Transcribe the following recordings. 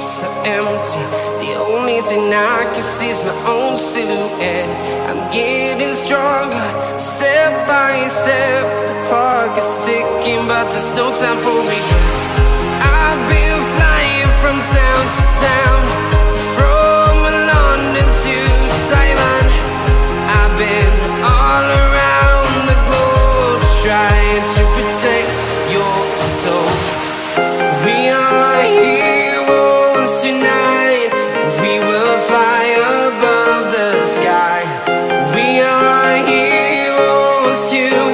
streets are empty. The only thing I can see is my own silhouette. I'm getting stronger, step by step. The clock is ticking, but there's no time for regrets. I've been flying from town to town, from London to Taiwan. I've been all around the globe, trying to protect your soul. We are heroes tonight. We will fly above the sky. We are heroes tonight.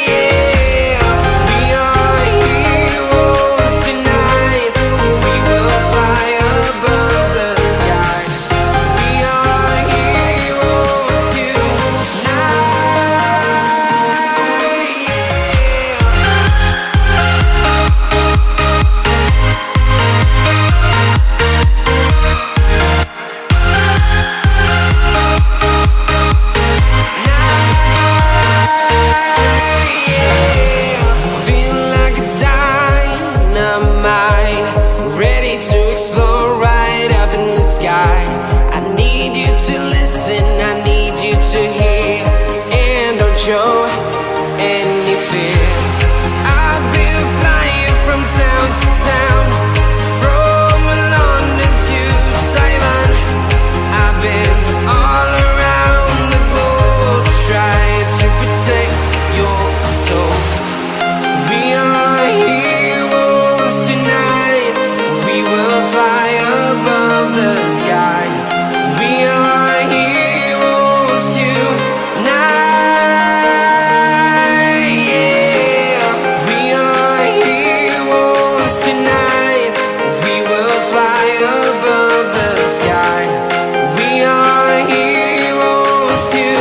Yeah. We are heroes tonight. We will fly above the sky. We are heroes tonight. I need you to hear and don't show any fear. I've been flying from town to town, from London to Taiwan. I've been all around the globe, trying to protect your soul. We are heroes tonight. We will fly above the sky. We are heroes tonight. Yeah. We are heroes tonight. We will fly above the sky. We are heroes tonight.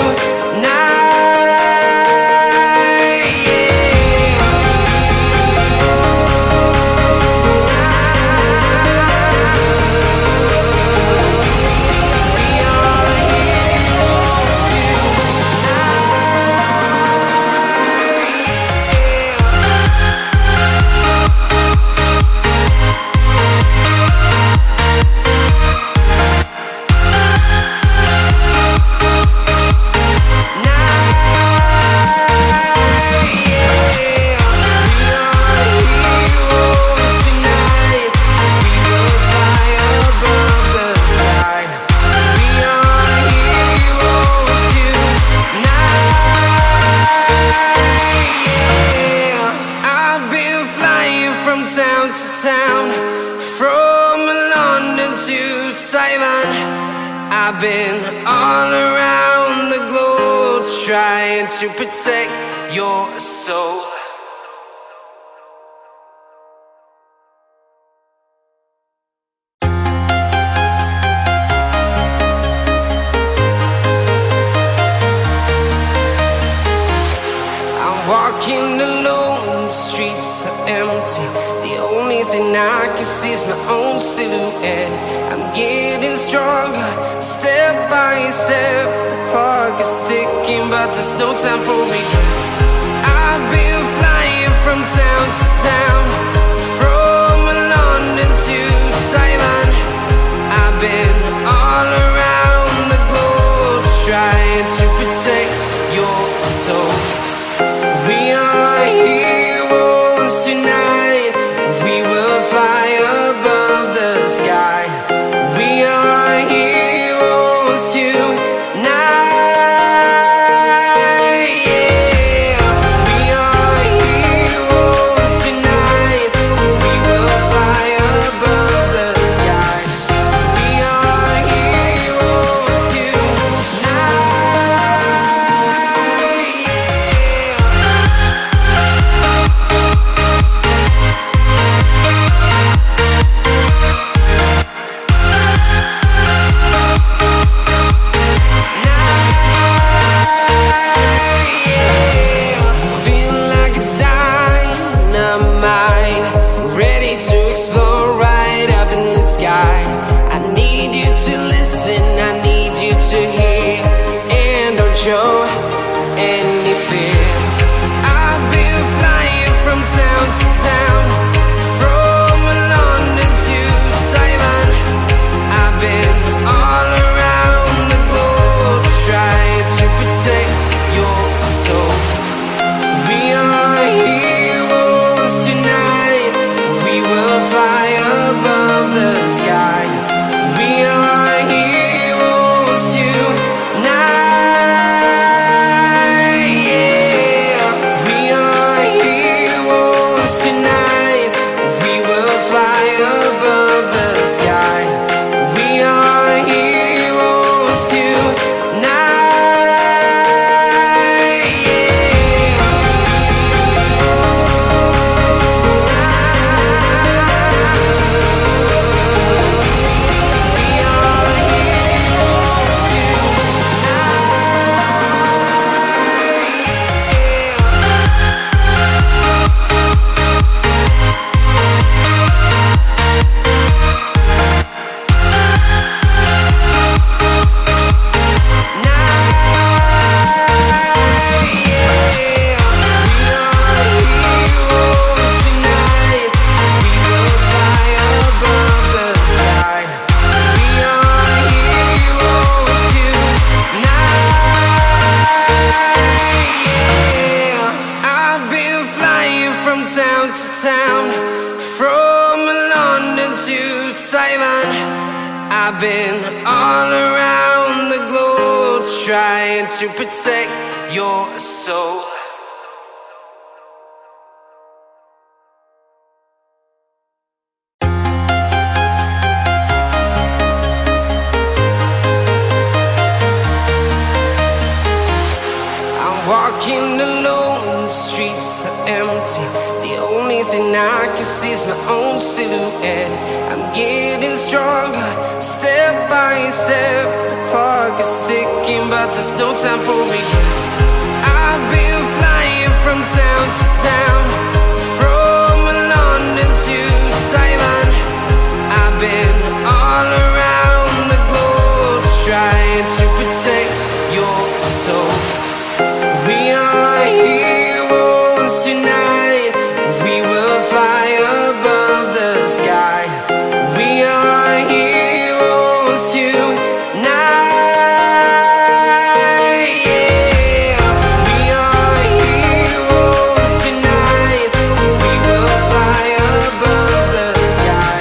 Town to town, from London to Taiwan. I've been all around the globe, trying to protect your soul. I'm walking alone, the streets are empty. The only thing I can see is my own silhouette. I'm getting stronger, step by step. The clock is ticking, but there's no time for regrets. I've been flying from town to town, from London to Taiwan. I've been all around the globe, trying to protect your soul. We are heroes tonight. We will fly above the sky. We are heroes tonight. Yeah. We are heroes tonight. We will fly above the sky. We are heroes tonight. I need you to hear and don't show any fear. I've been flying from town to town, from town, from London to Taiwan. I've been all around the globe trying to protect your soul. Walking alone, the streets are empty. The only thing I can see is my own silhouette. I'm getting stronger, step by step. The clock is ticking, but there's no time for regrets. I've been flying from town to town, from London to Taiwan. I've been all around the globe trying to protect your soul. We are heroes tonight. We will fly above the sky. We are heroes tonight. Yeah. We are heroes tonight. We will fly above the sky.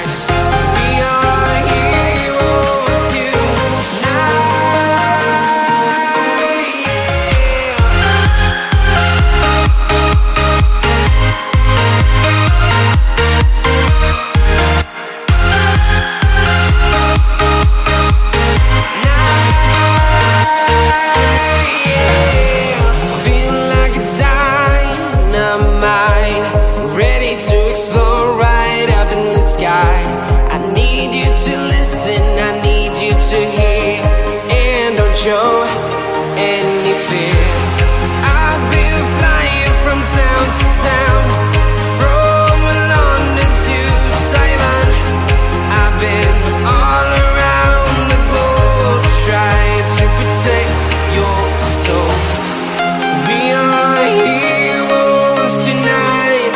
We are heroes tonight. I need you to hear and don't show any fear. I've been flying from town to town, from London to Taiwan. I've been all around the globe trying to protect your soul. We are heroes tonight.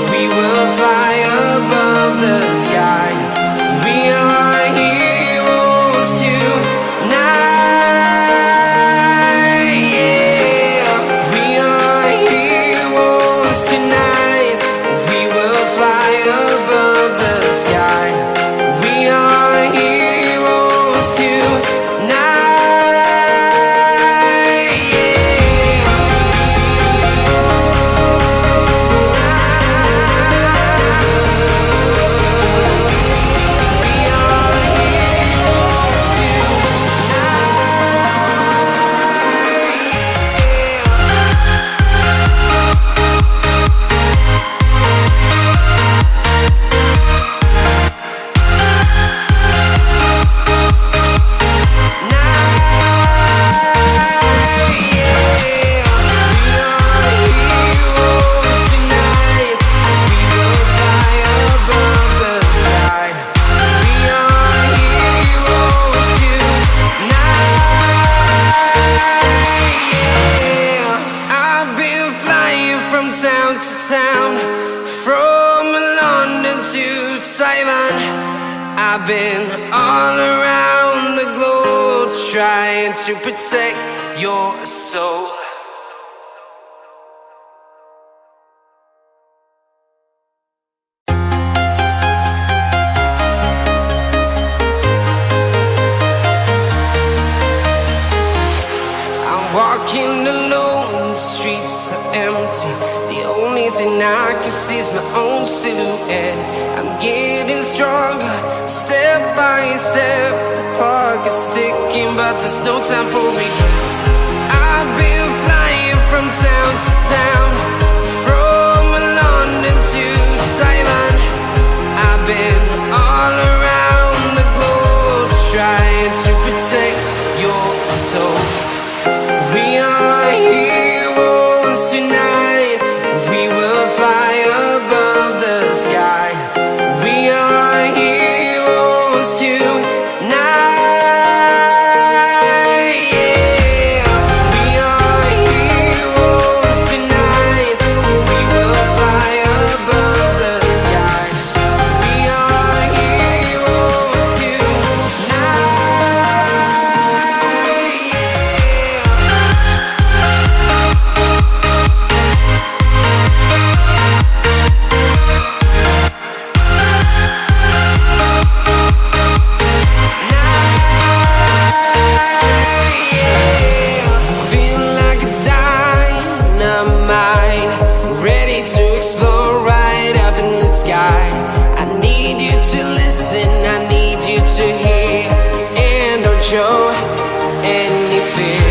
We will fly above the sky. We are heroes tonight. Yeah. We are heroes tonight. We will fly above the sky. We are heroes tonight. Town to town, from London to Taiwan. I've been all around the globe trying to protect your soul. Walking alone, the streets are empty. The only thing I can see is my own silhouette. I'm getting stronger, step by step. The clock is ticking, but there's no time for regrets. I've been flying from town to town, from London to Taiwan. I've been all around the globe trying to protect your soul. We are heroes tonight. We will fly above the sky. We are heroes tonight. Yeah. We are heroes tonight. We will fly above the sky. We are heroes tonight. show any fear.